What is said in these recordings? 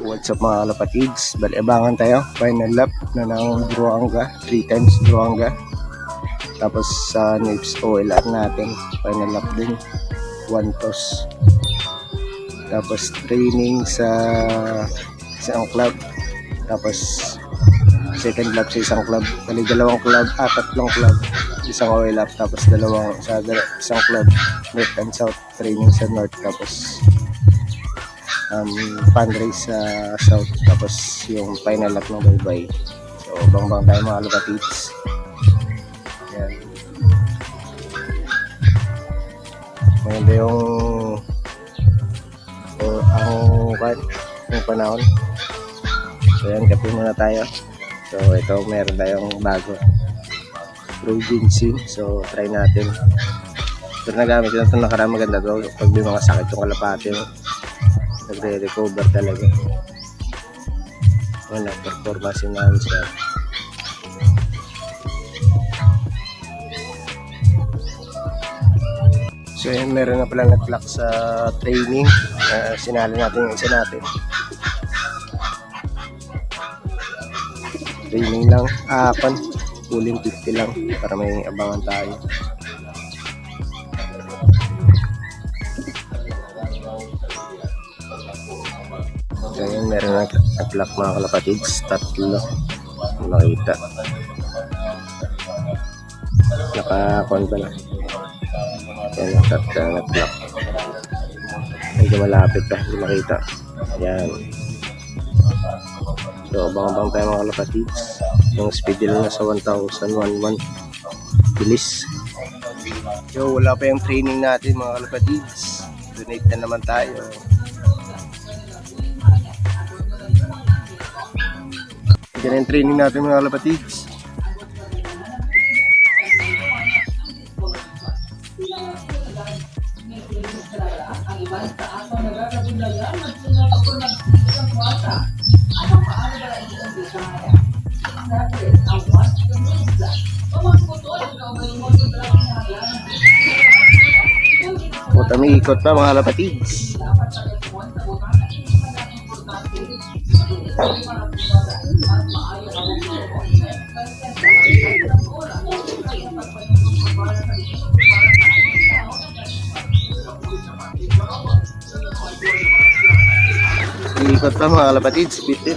What's up mga kalapatids? Baliabangan tayo. Final lap na ng Druanga. 3 times Druanga. Tapos sa Nips OLR natin. Final lap din. 1 toss. Tapos training sa isang club. Tapos second lap sa isang club. Bali dalawang club, tatlong club. Isang OLR lap. Tapos isang club. North and South. Training sa North. Tapos fundraise sa South, tapos yung final lap ng bye-bye. So bang tayo mga kalapatids. Yan, maganda yung ang panahon. So yan, kape muna tayo. So ito, meron tayong bago Pro Ginseng, so try natin. Ito nagamit ko na ito nakaraan, maganda to pag may mga sakit yung kalapati mo, nagre-recover talaga. Wala, performance enhancer. So yun, meron na pala nag-lock sa training. Sinali natin yung isa natin. Training lang, pulling 50 lang para may abangan tayo. So yun, meron na nag-lock mga kalapatids, tatlo makita, naka-con pa na yan, tatlo nag-lock, medyo malapit pa, hindi makita. Yan, so abang tayo mga kalapatids. Yung speed nila nasa 1,011, bilis. Yo, wala pa yung training natin mga kalapatids, donate na naman tayo. Yan yung training natin mga kalapatids. Puta, may ikot pa mga kalapatids. Ikot pa mga kalapatids, bitin.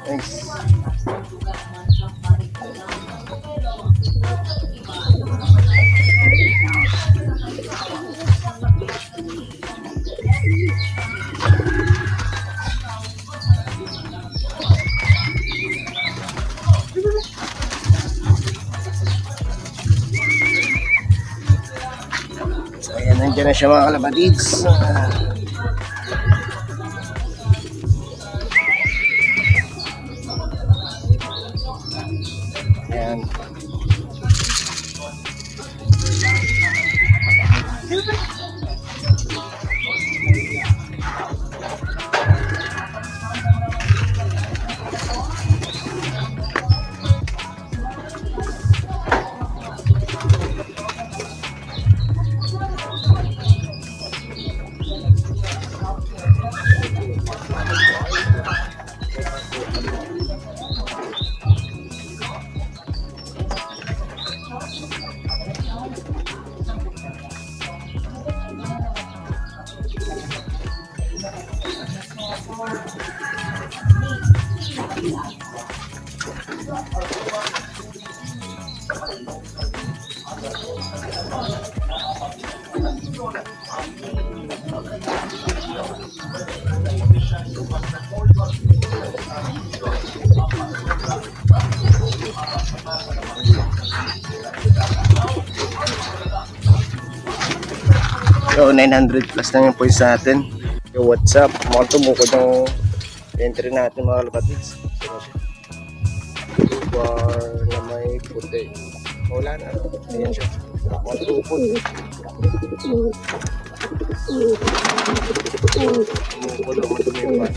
Thanks. So ayan, nandiyan na siya mga kalapatids. Ayan. So 900 plus na yung points natin. Yo, what's up? Mukhang tumukod yung entry natin mga kalapatids. Bar na may puti. Wala na. Ayan siya. Mukhang tumukod. Tumukod ako tumipan.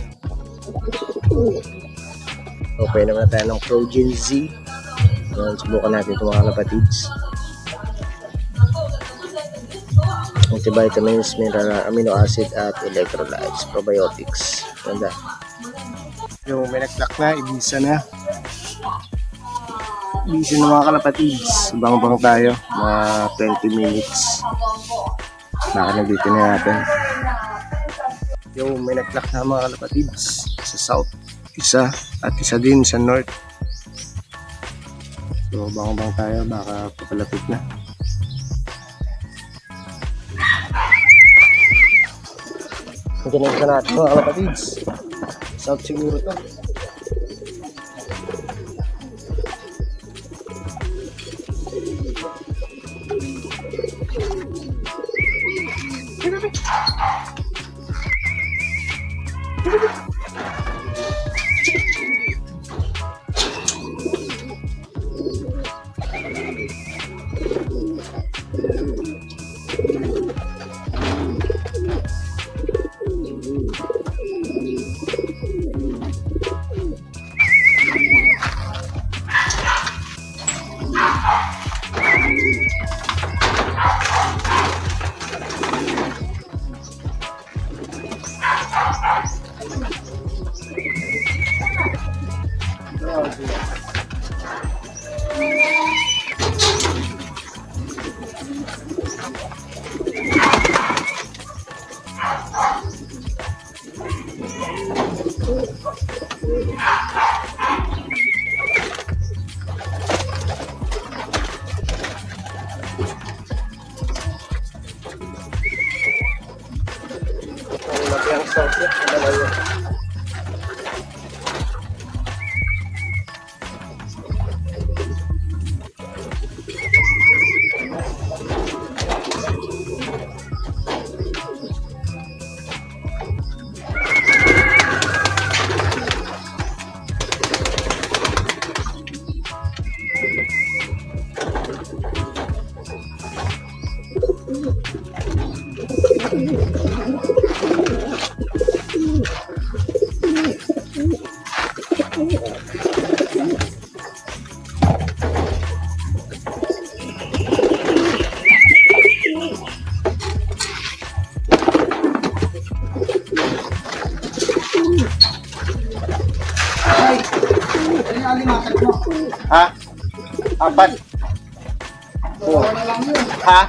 So pwede naman tayo ng Progen Z. Subukan natin ito mga kalapatids. Multivitamins, mineral, amino acid at electrolytes, probiotics. Ganda. Yung may nag-clock na, ibisa na. Ibisa na mga kalapatids. Bang-bang tayo, mga 20 minutes. Baka nandito na natin. Yung may nag-clock na mga kalapatids. Sa south, isa. At isa din sa north. So bang-bang tayo, baka papalapit na. Ang ganun sa natin mga kalapatids. South siguro to. Yang south ya, malayo. Ha? Apat? Oh. Ha?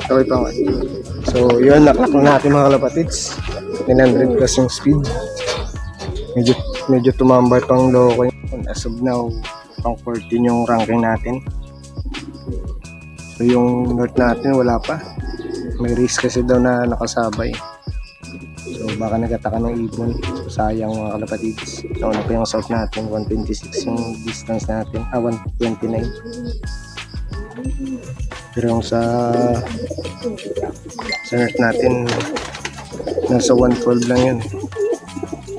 Tawid pa nga. So yun, naklak na natin mga kalapatids. 900 plus yung speed. Medyo tumambay pang loko yun. As of now, pang 14 yung ranking natin. So yung north natin wala pa. May risk kasi daw na nakasabay. So baka nagataka ng ibon. So sayang mga kalapatids. Nauna pa yung south natin, 126 yung distance natin. 129. Pero yung sa north natin nasa 112 lang yun.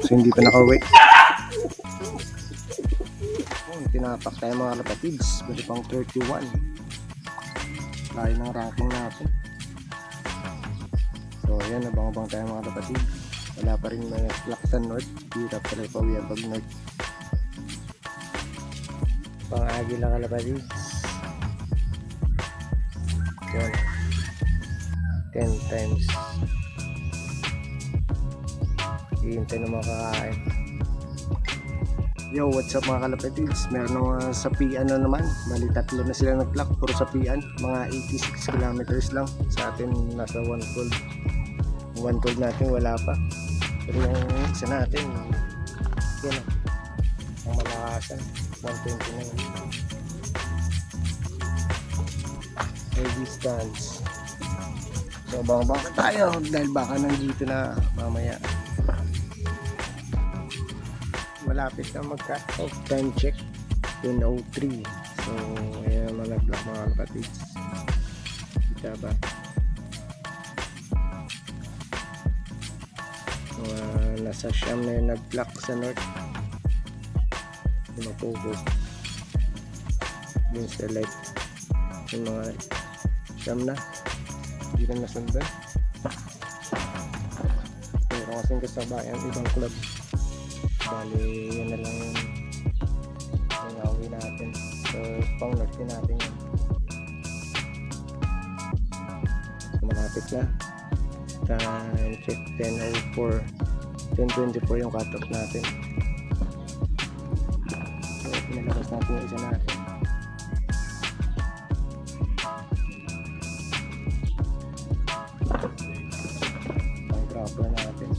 So hindi pa nakawait. Tinapak tayo mga kalapatids. Bali pang 31 tayo ng ranking natin. So ayan, nabang-abang tayo mga kalapatids. Wala pa rin may clock sa north. Hirap talaga pa uwi pag north. Pang-agi lang kalapatids. Yan. 10 times. Hihintay na makakain. Yo, what's up mga kalapatids? Meron nga sa Pian na naman. Bali tatlo na sila nag-clock. Puro sa Pian. Mga 86 kilometers lang. Sa atin nasa 112. 112 natin wala pa. Pero yung isa natin yun ang malakasan. 129. Distance. So baka tayo dahil baka nandito na mamaya. malapit na magka time check 10:03. So ayan naman nag-block mga kapatids. Kita ba? Nasa siyam na yung nag-block sa north. Mapugod yung sa light yung mga siyam na hindi na nasundan. Pero kasing kasabayan ibang club, bali yun na lang yung nangawi natin. So pang north natin yun. So, malapit na time check 10:04, 10:24 yung cut off natin. So pinalabas natin yung isa natin. Ang grapper natin.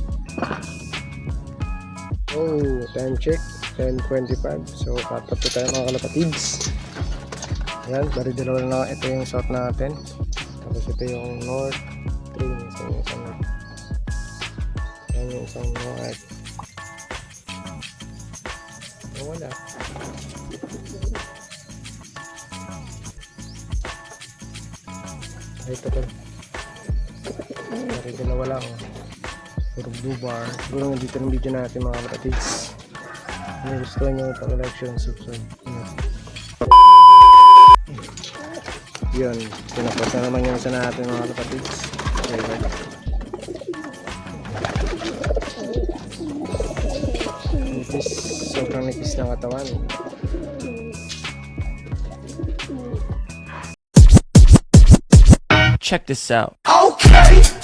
Oh, time check 10:25. So cut off tayo mga kalapatids. Ayan, bari dalawa na ito yung shot natin. Tapos ito yung north 3, isang north. Ayan yung isang north. Oh, wala. Ay, ito pa. Bari dalawa lang. Puro blue bar. Siguro nandito ng video natin mga kapatids. Kung gusto nyo pa-like, share, and subscribe. Yun, pinapos na naman yung isa natin mga kapatids. Nipis, sobrang nipis ng katawan. Check this out. Okay.